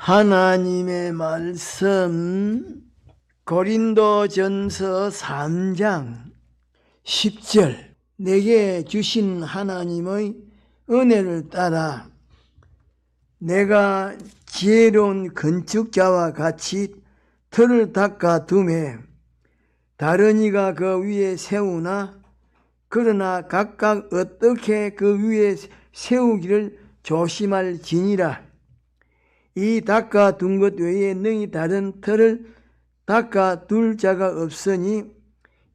하나님의 말씀 고린도전서 3장 10절. 내게 주신 하나님의 은혜를 따라 내가 지혜로운 건축자와 같이 틀을 닦아 두매 다른 이가 그 위에 세우나 그러나 각각 어떻게 그 위에 세우기를 조심할지니라. 이 닦아 둔 것 외에 능히 다른 틀을 닦아 둘 자가 없으니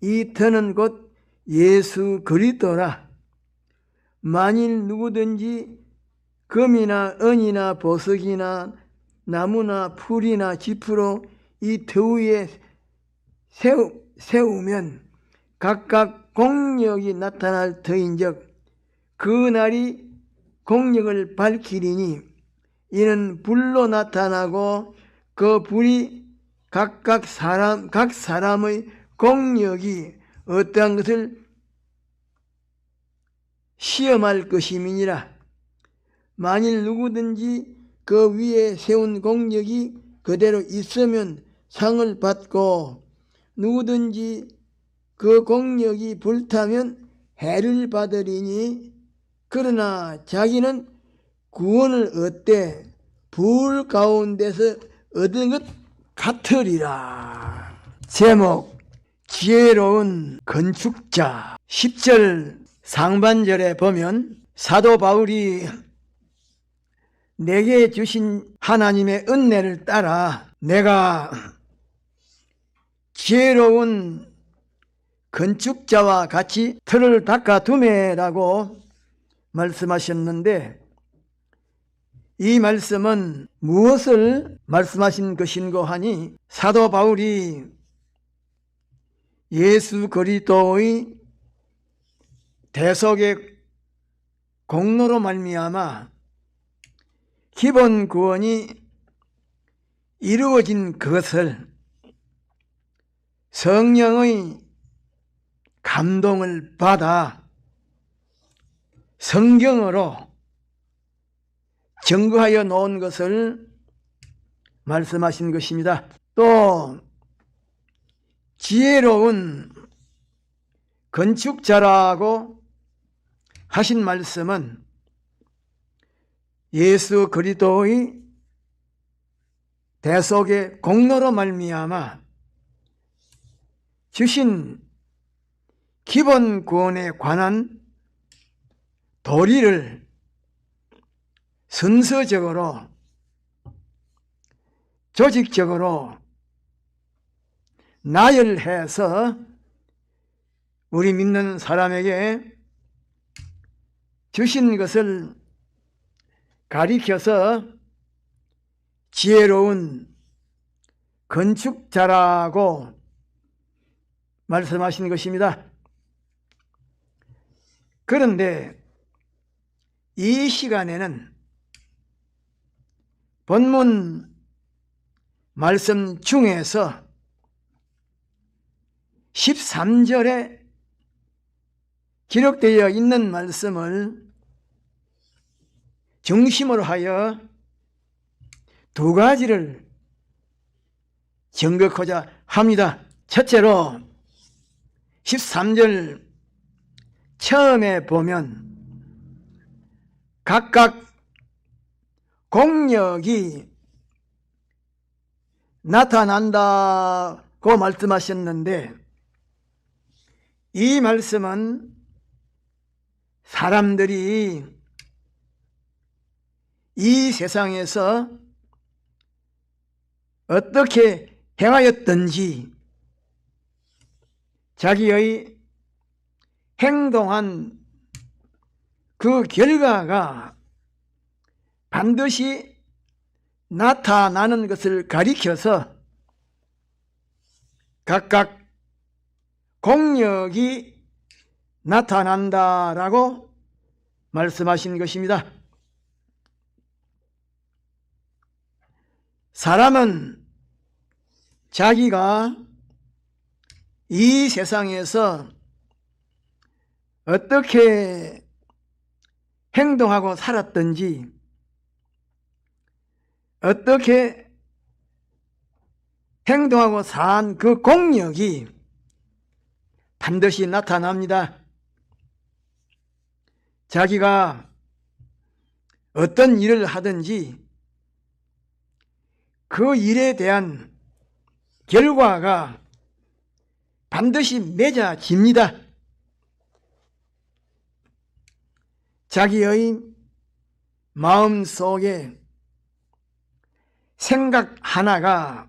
이 터는 곧 예수 그리스도라. 만일 누구든지 금이나 은이나 보석이나 나무나 풀이나 지푸로 이 터 위에 세우면 각각 공력이 나타날 터인즉 그 날이 공력을 밝히리니 이는 불로 나타나고 그 불이 각 사람의 공력이 어떠한 것을 시험할 것임이니라. 만일 누구든지 그 위에 세운 공력이 그대로 있으면 상을 받고 누구든지 그 공력이 불타면 해를 받으리니 그러나 자기는 구원을 얻되 불 가운데서 얻은 것 같으리라. 제목 지혜로운 건축자. 10절 상반절에 보면 사도 바울이 내게 주신 하나님의 은혜를 따라 내가 지혜로운 건축자와 같이 틀을 닦아 두매라고 말씀하셨는데 이 말씀은 무엇을 말씀하신 것인고 하니 사도 바울이 예수 그리스도의 대속의 공로로 말미암아 기본 구원이 이루어진 것을 성령의 감동을 받아 성경으로 증거하여 놓은 것을 말씀하신 것입니다. 또 지혜로운 건축자라고 하신 말씀은 예수 그리스도의 대속의 공로로 말미암아 주신 기본 구원에 관한 도리를 순서적으로 조직적으로 나열해서 우리 믿는 사람에게 주신 것을 가리켜서 지혜로운 건축자라고 말씀하신 것입니다. 그런데 이 시간에는 본문 말씀 중에서 13절에 기록되어 있는 말씀을 중심으로 하여 두 가지를 증거하고자 합니다. 첫째로 13절 처음에 보면 각각 공력이 나타난다고 말씀하셨는데 이 말씀은 사람들이 이 세상에서 어떻게 행하였든지 자기의 행동한 그 결과가 반드시 나타나는 것을 가리켜서 각각 공력이 나타난다라고 말씀하신 것입니다. 사람은 자기가 이 세상에서 어떻게 행동하고 살았든지 어떻게 행동하고 산 그 공력이 반드시 나타납니다. 자기가 어떤 일을 하든지 그 일에 대한 결과가 반드시 맺어집니다. 자기의 마음 속에 생각 하나가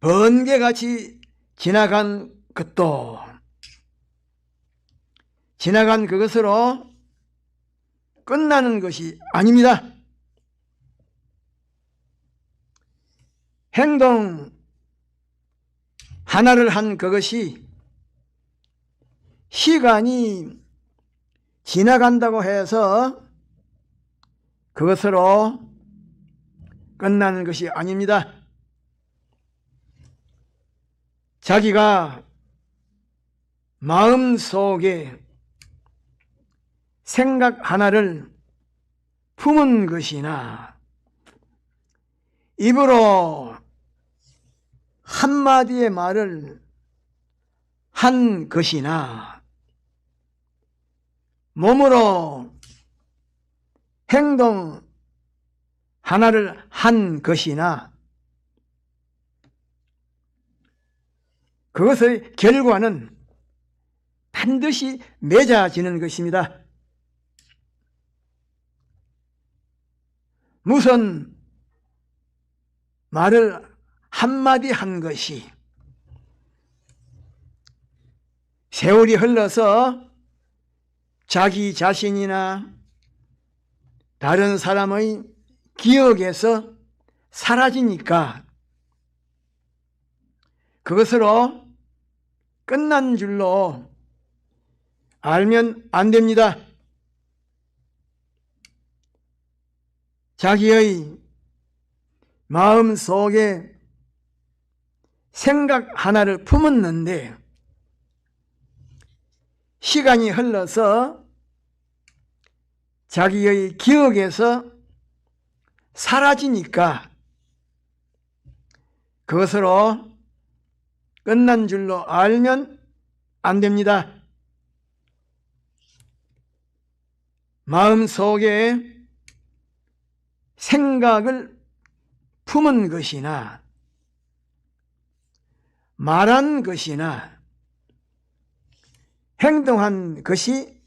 번개같이 지나간 것도 지나간 그것으로 끝나는 것이 아닙니다. 행동 하나를 한 그것이 시간이 지나간다고 해서 그것으로 끝나는 것이 아닙니다. 자기가 마음속에 생각 하나를 품은 것이나 입으로 한마디의 말을 한 것이나 몸으로 행동 하나를 한 것이나 그것의 결과는 반드시 맺어지는 것입니다. 무슨 말을 한마디 한 것이 세월이 흘러서 자기 자신이나 다른 사람의 기억에서 사라지니까 그것으로 끝난 줄로 알면 안 됩니다. 자기의 마음 속에 생각 하나를 품었는데 시간이 흘러서 자기의 기억에서 사라지니까 그것으로 끝난 줄로 알면 안 됩니다. 마음 속에 생각을 품은 것이나 말한 것이나 행동한 것이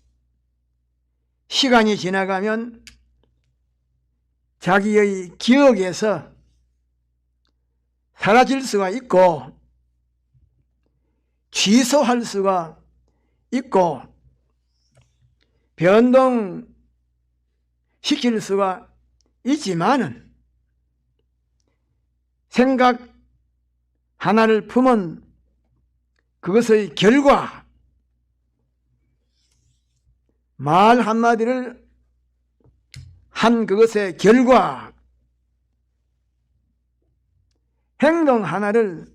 시간이 지나가면 자기의 기억에서 사라질 수가 있고 취소할 수가 있고 변동시킬 수가 있지만은 생각 하나를 품은 그것의 결과, 말 한마디를 한 그것의 결과, 행동 하나를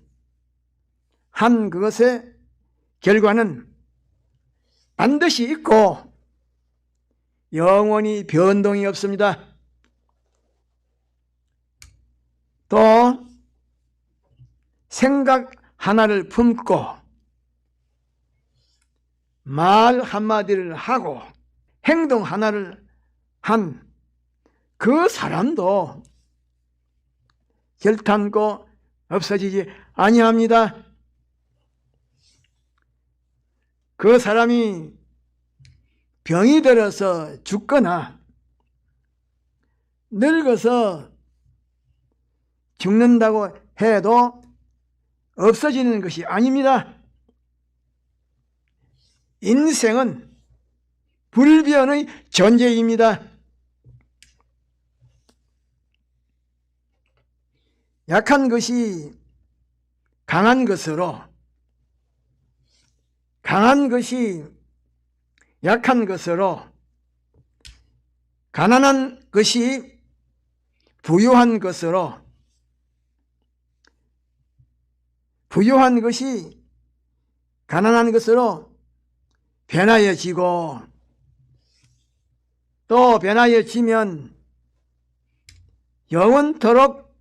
한 그것의 결과는 반드시 있고 영원히 변동이 없습니다. 또 생각 하나를 품고 말 한마디를 하고 행동 하나를 한 그 사람도 결탄코 없어지지 아니합니다. 그 사람이 병이 들어서 죽거나 늙어서 죽는다고 해도 없어지는 것이 아닙니다. 인생은 불변의 존재입니다. 약한 것이 강한 것으로, 강한 것이 약한 것으로, 가난한 것이 부유한 것으로, 부유한 것이 가난한 것으로 변하여지고 또 변하여지면 영원토록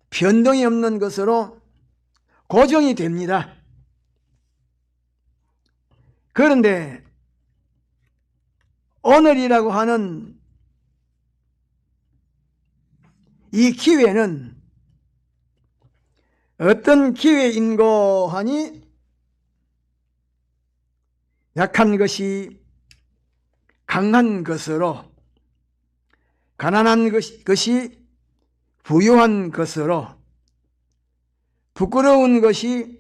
변동이 없는 것으로 고정이 됩니다. 그런데 오늘이라고 하는 이 기회는 어떤 기회인고 하니 약한 것이 강한 것으로, 가난한 것이 부유한 것으로, 부끄러운 것이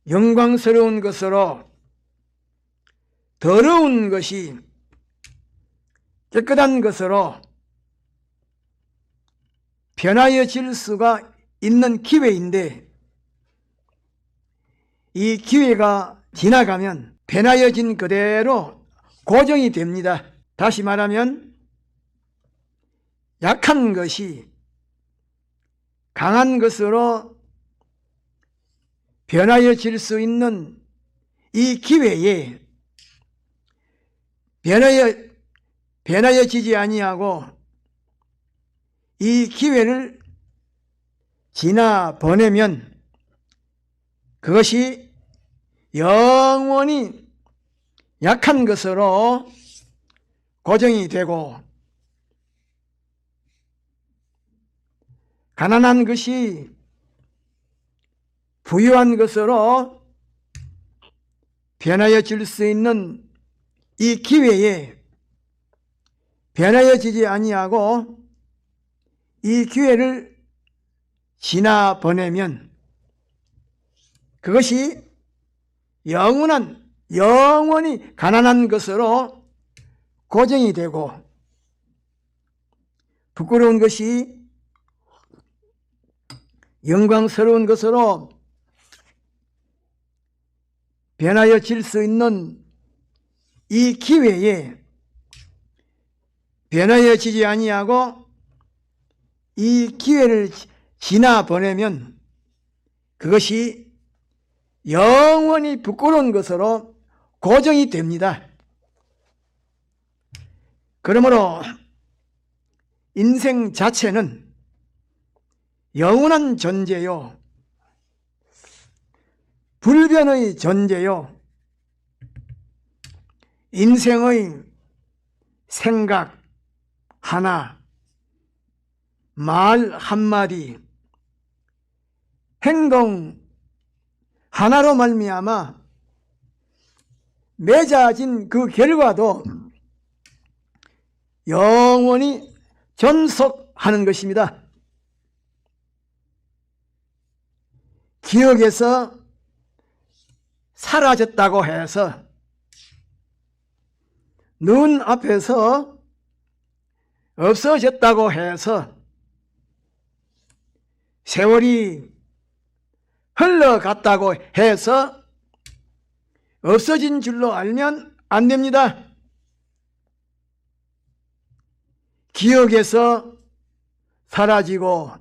영광스러운 것으로, 더러운 것이 깨끗한 것으로 변하여질 수가 있는 기회인데, 이 기회가 지나가면 변하여진 그대로 고정이 됩니다. 다시 말하면 약한 것이 강한 것으로 변하여질 수 있는 이 기회에 변하여지지 아니하고 이 기회를 지나 보내면 그것이 영원히 약한 것으로 고정이 되고, 가난한 것이 부유한 것으로 변하여질 수 있는 이 기회에 변하여지지 아니하고 이 기회를 지나 보내면 그것이 영원히 가난한 것으로 고정이 되고, 부끄러운 것이 영광스러운 것으로 변하여질 수 있는 이 기회에 변하여지지 아니하고 이 기회를 지나 보내면 그것이 영원히 부끄러운 것으로 고정이 됩니다. 그러므로 인생 자체는 영원한 존재요, 불변의 존재요, 인생의 생각 하나, 말 한마디, 행동 하나로 말미암아 맺어진 그 결과도 영원히 존속하는 것입니다. 기억에서 사라졌다고 해서, 눈 앞에서 없어졌다고 해서 세월이 흘러갔다고 해서 없어진 줄로 알면 안 됩니다. 기억에서 사라지고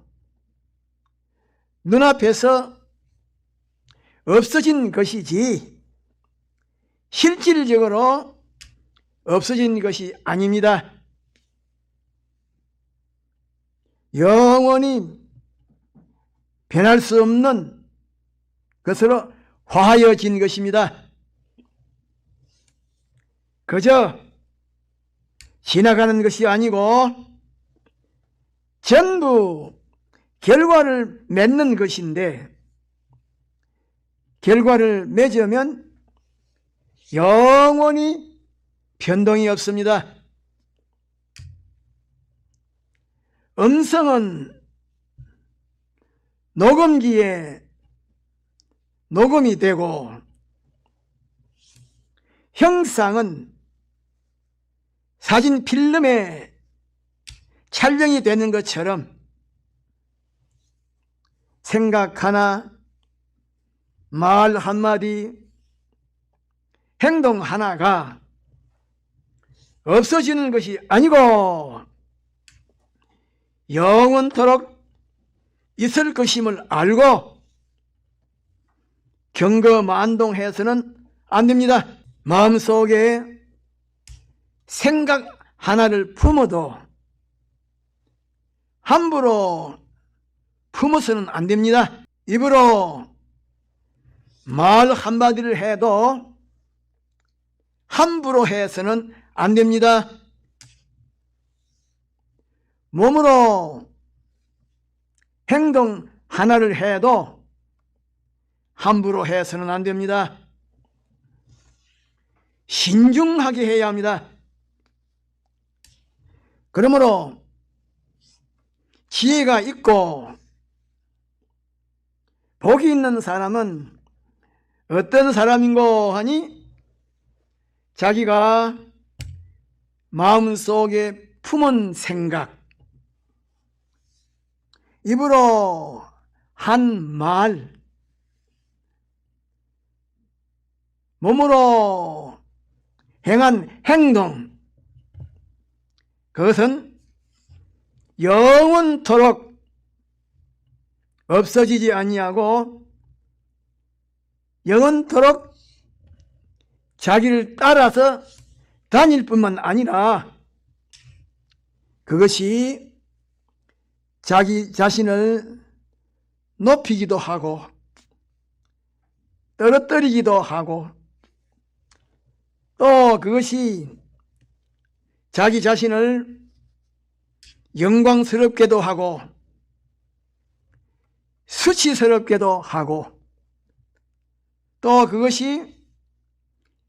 눈앞에서 없어진 것이지 실질적으로 없어진 것이 아닙니다. 영원히 변할 수 없는 것으로 화하여진 것입니다. 그저 지나가는 것이 아니고 전부 결과를 맺는 것인데, 결과를 맺으면 영원히 변동이 없습니다. 음성은 녹음기에 녹음이 되고, 형상은 사진 필름에 촬영이 되는 것처럼 생각 하나, 말 한마디, 행동 하나가 없어지는 것이 아니고 영원토록 있을 것임을 알고 경거만동해서는 안 됩니다. 마음속에 생각 하나를 품어도 함부로 품어서는 안 됩니다. 입으로 말 한마디를 해도 함부로 해서는 안 됩니다. 몸으로 행동 하나를 해도 함부로 해서는 안 됩니다. 신중하게 해야 합니다. 그러므로 지혜가 있고 복이 있는 사람은 어떤 사람인고 하니 자기가 마음속에 품은 생각, 입으로 한 말, 몸으로 행한 행동, 그것은 영원토록 없어지지 아니하고 영원토록 자기를 따라서 다닐 뿐만 아니라 그것이 자기 자신을 높이기도 하고 떨어뜨리기도 하고 또 그것이 자기 자신을 영광스럽게도 하고 수치스럽게도 하고 또 그것이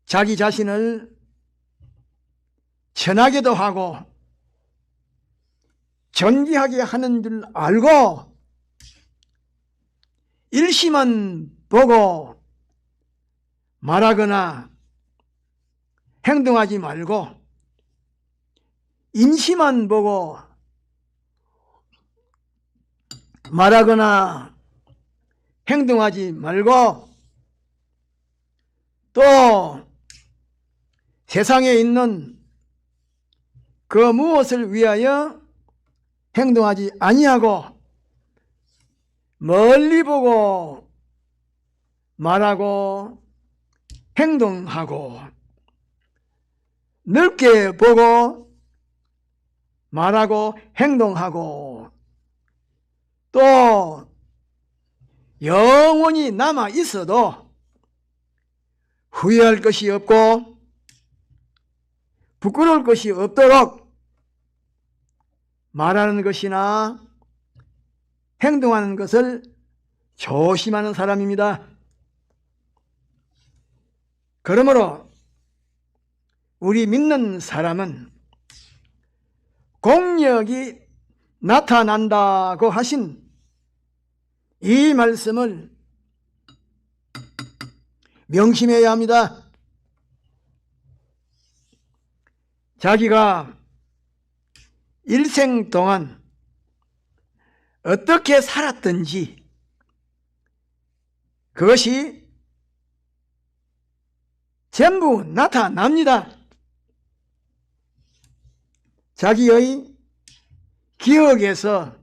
자기 자신을 천하게도 하고 존귀하게 하는 줄 알고 일시만 보고 말하거나 행동하지 말고 인시만 보고 말하거나 행동하지 말고 또 세상에 있는 그 무엇을 위하여 행동하지 아니하고 멀리 보고 말하고 행동하고 넓게 보고 말하고 행동하고 또 영원히 남아 있어도 후회할 것이 없고 부끄러울 것이 없도록 말하는 것이나 행동하는 것을 조심하는 사람입니다. 그러므로 우리 믿는 사람은 공력이 나타난다고 하신 이 말씀을 명심해야 합니다. 자기가 일생 동안 어떻게 살았든지 그것이 전부 나타납니다. 자기의 기억에서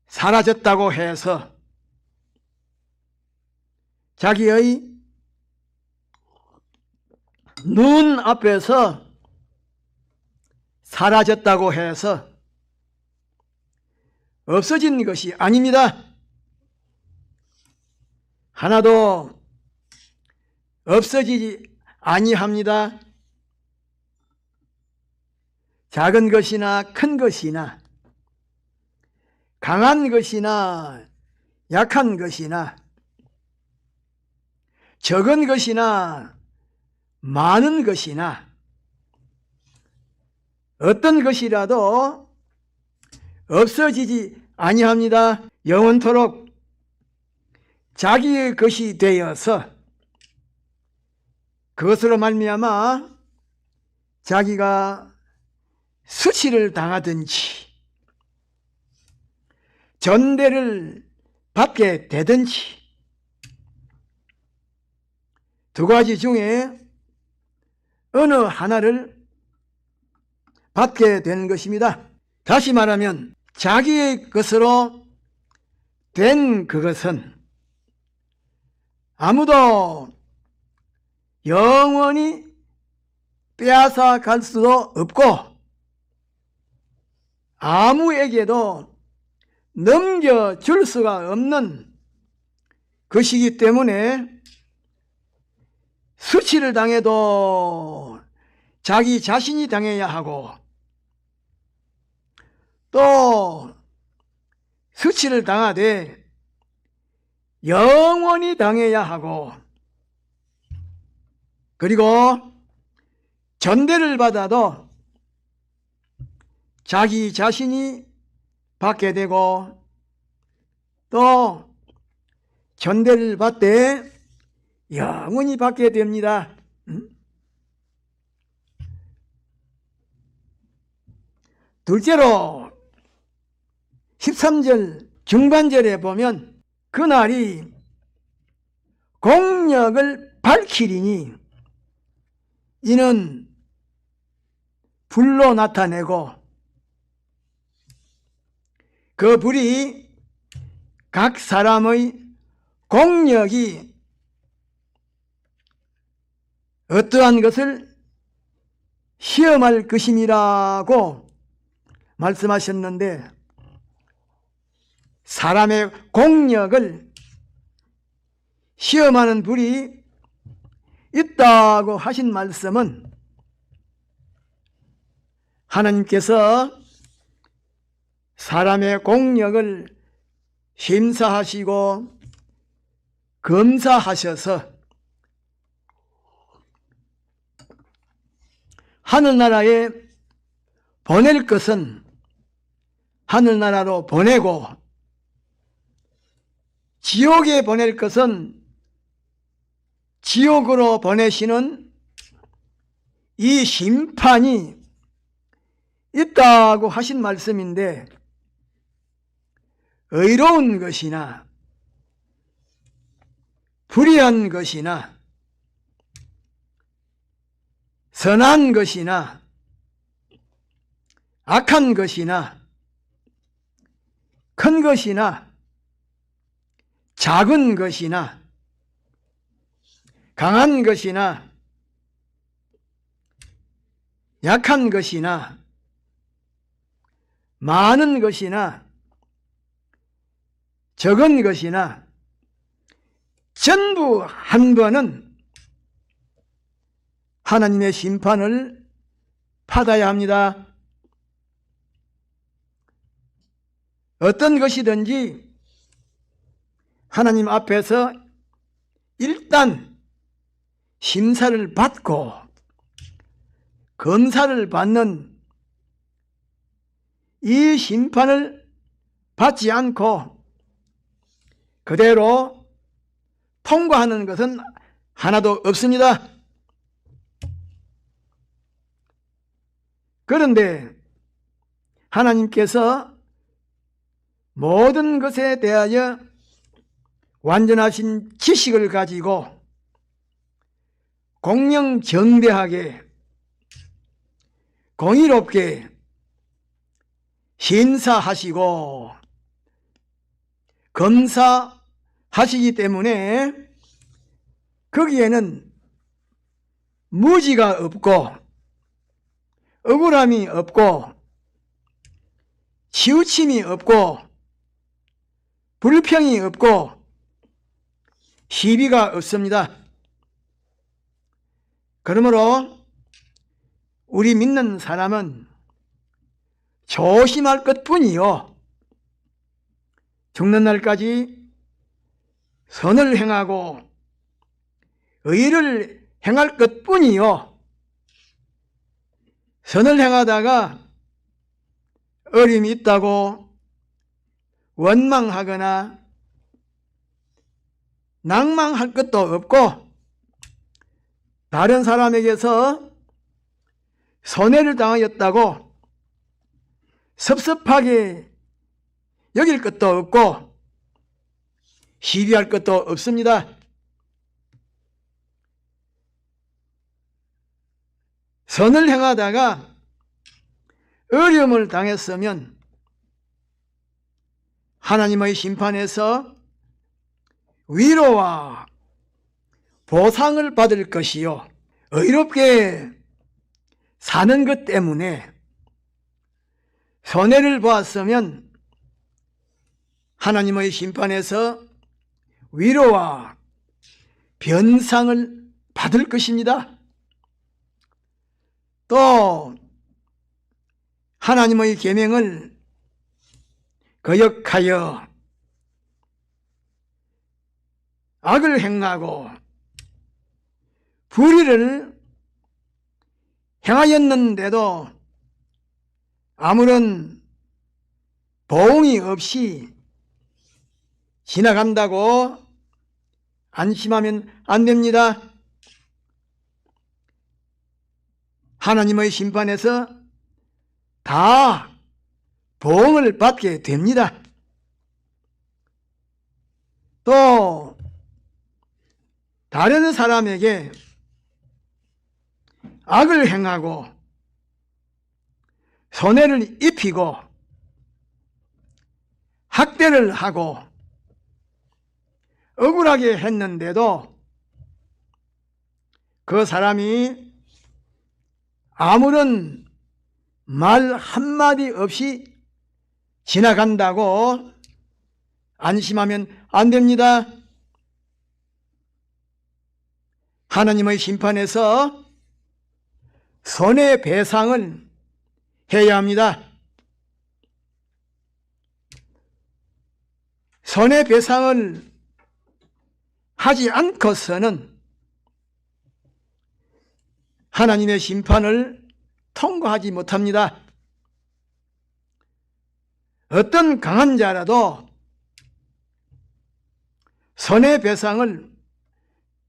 사라졌다고 해서 자기의 눈 앞에서 사라졌다고 해서 없어진 것이 아닙니다. 하나도 없어지지 아니합니다. 작은 것이나 큰 것이나 강한 것이나 약한 것이나 적은 것이나 많은 것이나 어떤 것이라도 없어지지 아니합니다. 영원토록 자기의 것이 되어서 그것으로 말미암아 자기가 수치를 당하든지 전대를 받게 되든지 두 가지 중에 어느 하나를 받게 되는 것입니다. 다시 말하면 자기의 것으로 된 그것은 아무도 영원히 빼앗아 갈 수도 없고 아무에게도 넘겨줄 수가 없는 것이기 때문에 수치를 당해도 자기 자신이 당해야 하고, 또 수치를 당하되 영원히 당해야 하고, 그리고 전대를 받아도 자기 자신이 받게 되고, 또 전대를 받되 영원히 받게 됩니다. 둘째로 13절 중반절에 보면 그날이 공력을 밝히리니 이는 불로 나타내고, 그 불이 각 사람의 공력이 어떠한 것을 시험할 것임이라고 말씀하셨는데, 사람의 공력을 시험하는 불이 있다고 하신 말씀은 하나님께서 사람의 공력을 심사하시고 검사하셔서 하늘나라에 보낼 것은 하늘나라로 보내고, 지옥에 보낼 것은 지옥으로 보내시는 이 심판이 있다고 하신 말씀인데, 의로운 것이나 불의한 것이나 선한 것이나 악한 것이나 큰 것이나 작은 것이나 강한 것이나 약한 것이나 많은 것이나 적은 것이나 전부 한 번은 하나님의 심판을 받아야 합니다. 어떤 것이든지 하나님 앞에서 일단 심사를 받고 검사를 받는 이 심판을 받지 않고 그대로 통과하는 것은 하나도 없습니다. 그런데 하나님께서 모든 것에 대하여 완전하신 지식을 가지고 공명정대하게 공의롭게 심사하시고 검사하시기 때문에 거기에는 무지가 없고 억울함이 없고 치우침이 없고 불평이 없고 시비가 없습니다. 그러므로 우리 믿는 사람은 조심할 것뿐이요, 죽는 날까지 선을 행하고 의를 행할 것뿐이요, 선을 행하다가 어림이 있다고 원망하거나 낭망할 것도 없고, 다른 사람에게서 손해를 당하였다고 섭섭하게 여길 것도 없고 시비할 것도 없습니다. 선을 행하다가 어려움을 당했으면 하나님의 심판에서 위로와 보상을 받을 것이요, 의롭게 사는 것 때문에 손해를 보았으면 하나님의 심판에서 위로와 변상을 받을 것입니다. 또 하나님의 계명을 거역하여 악을 행하고 불의를 행하였는데도 아무런 보응이 없이 지나간다고 안심하면 안 됩니다. 하나님의 심판에서 다 보응을 받게 됩니다. 또 다른 사람에게 악을 행하고 손해를 입히고 학대를 하고 억울하게 했는데도 그 사람이 아무런 말 한마디 없이 지나간다고 안심하면 안 됩니다. 하나님의 심판에서 손해배상을 해야 합니다. 손해배상을 하지 않고서는 하나님의 심판을 통과하지 못합니다. 어떤 강한 자라도 손해배상을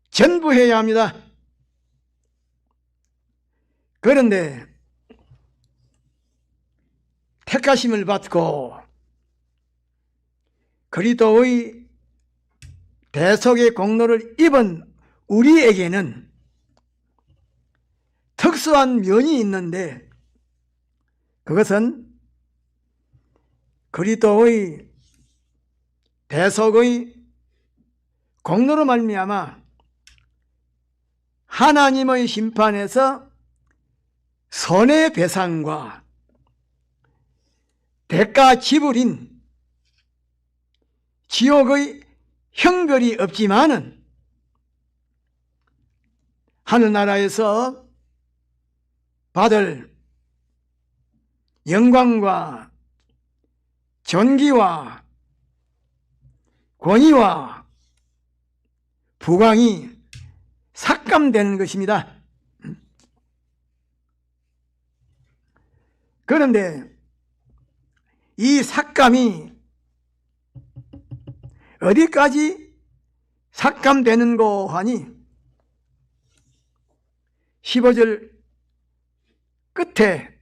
전부 해야 합니다. 그런데 택하심을 받고 그리스도의 대속의 공로를 입은 우리에게는 특수한 면이 있는데 그것은 그리스도의 대속의 공로로 말미암아 하나님의 심판에서 손해배상과 대가 지불인 지옥의 형벌이 없지만은 하늘나라에서 받을 영광과 존귀와 권위와 부강이 삭감되는 것입니다. 그런데 이 삭감이 어디까지 삭감되는고 하니 15절 끝에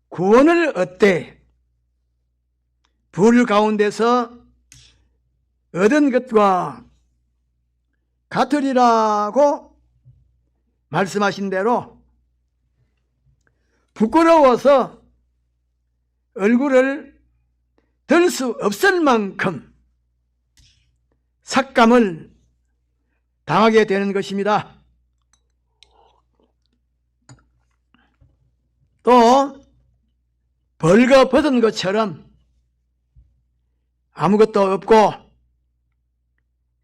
구원을 얻되 불 가운데서 얻은 것과 같으리라고 말씀하신 대로 부끄러워서 얼굴을 들 수 없을 만큼 삭감을 당하게 되는 것입니다. 또 벌거벗은 것처럼 아무것도 없고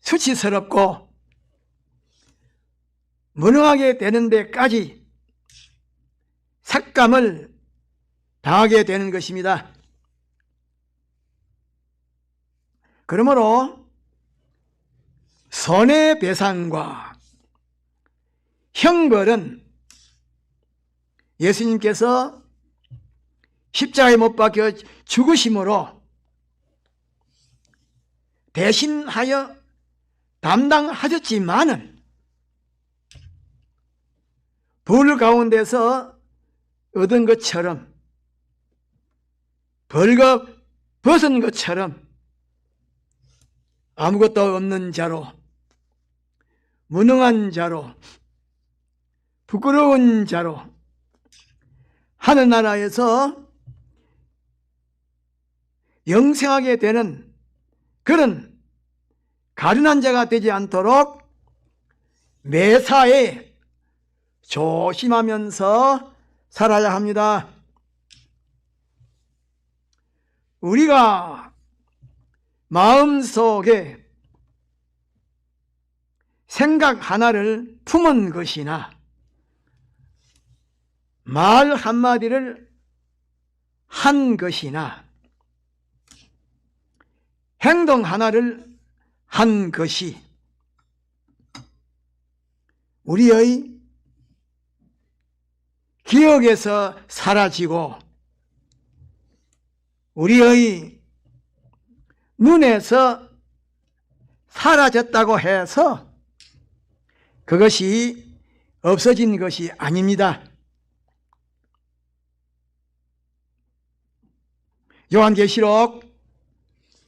수치스럽고 무능하게 되는 데까지 삭감을 당하게 되는 것입니다. 그러므로 손해배상과 형벌은 예수님께서 십자가에 못 박혀 죽으심으로 대신하여 담당하셨지만은 불 가운데서 얻은 것처럼 벌거 벗은 것처럼 아무것도 없는 자로 무능한 자로 부끄러운 자로 하늘나라에서 영생하게 되는 그런 가련한 자가 되지 않도록 매사에 조심하면서 살아야 합니다. 우리가 마음속에 생각 하나를 품은 것이나 말 한마디를 한 것이나 행동 하나를 한 것이 우리의 기억에서 사라지고 우리의 눈에서 사라졌다고 해서 그것이 없어진 것이 아닙니다. 요한계시록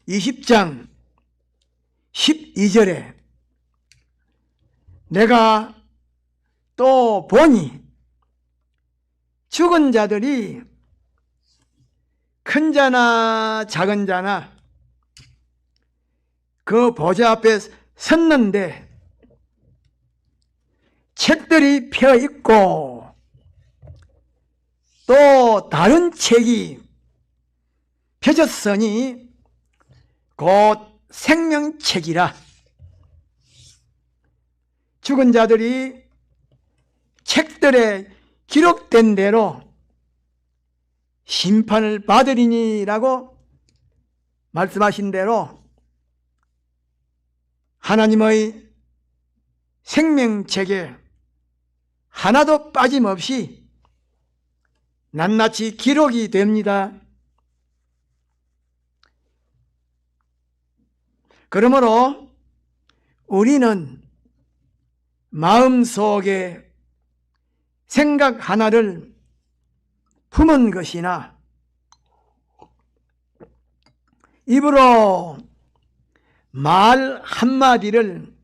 20장 12절에 내가 또 보니 죽은 자들이 큰 자나 작은 자나 그 보좌 앞에 섰는데 책들이 펴 있고 또 다른 책이 펴졌으니 곧 생명책이라. 죽은 자들이 책들에 기록된 대로 심판을 받으리니라고 말씀하신 대로 하나님의 생명책에 하나도 빠짐없이 낱낱이 기록이 됩니다. 그러므로 우리는 마음속에 생각 하나를 품은 것이나 입으로 말 한마디를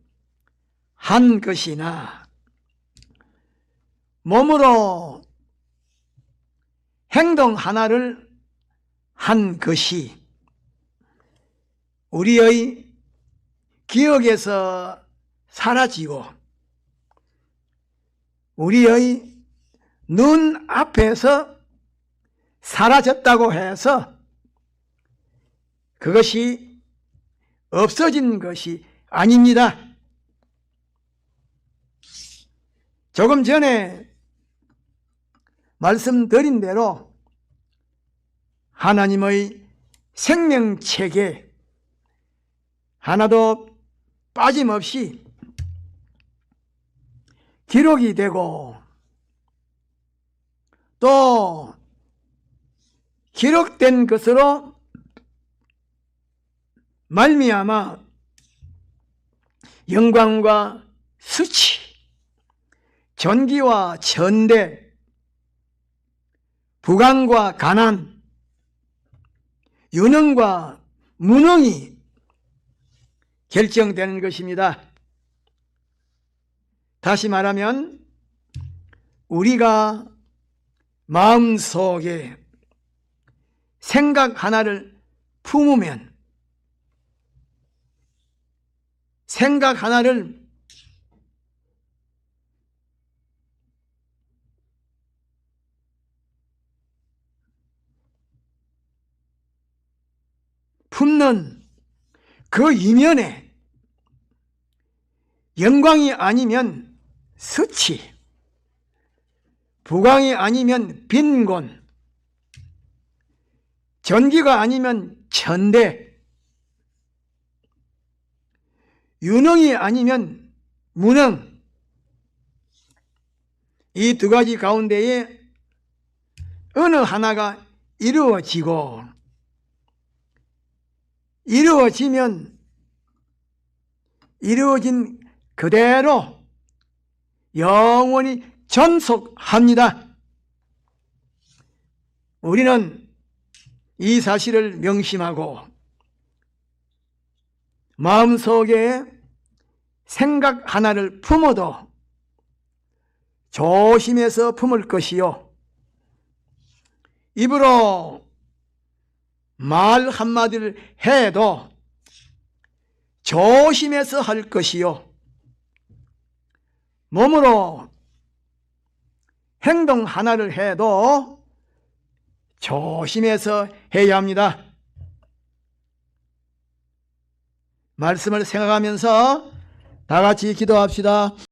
한 것이나 몸으로 행동 하나를 한 것이 우리의 기억에서 사라지고 우리의 눈 앞에서 사라졌다고 해서 그것이 없어진 것이 아닙니다. 조금 전에 말씀드린 대로 하나님의 생명책에 하나도 빠짐없이 기록이 되고 또 기록된 것으로 말미암아 영광과 수치, 존귀와 천대, 부강과 가난, 유능과 무능이 결정되는 것입니다. 다시 말하면 우리가 마음속에 생각 하나를 품으면 생각 하나를 품는 그 이면에 영광이 아니면 수치, 부강이 아니면 빈곤, 존귀가 아니면 천대, 유능이 아니면 무능, 이 두 가지 가운데에 어느 하나가 이루어지고 이루어지면 이루어진 그대로 영원히 존속합니다. 우리는 이 사실을 명심하고 마음속에 생각 하나를 품어도 조심해서 품을 것이요 입으로 말 한마디를 해도 조심해서 할 것이요 몸으로 행동 하나를 해도 조심해서 해야 합니다. 말씀을 생각하면서 다 같이 기도합시다.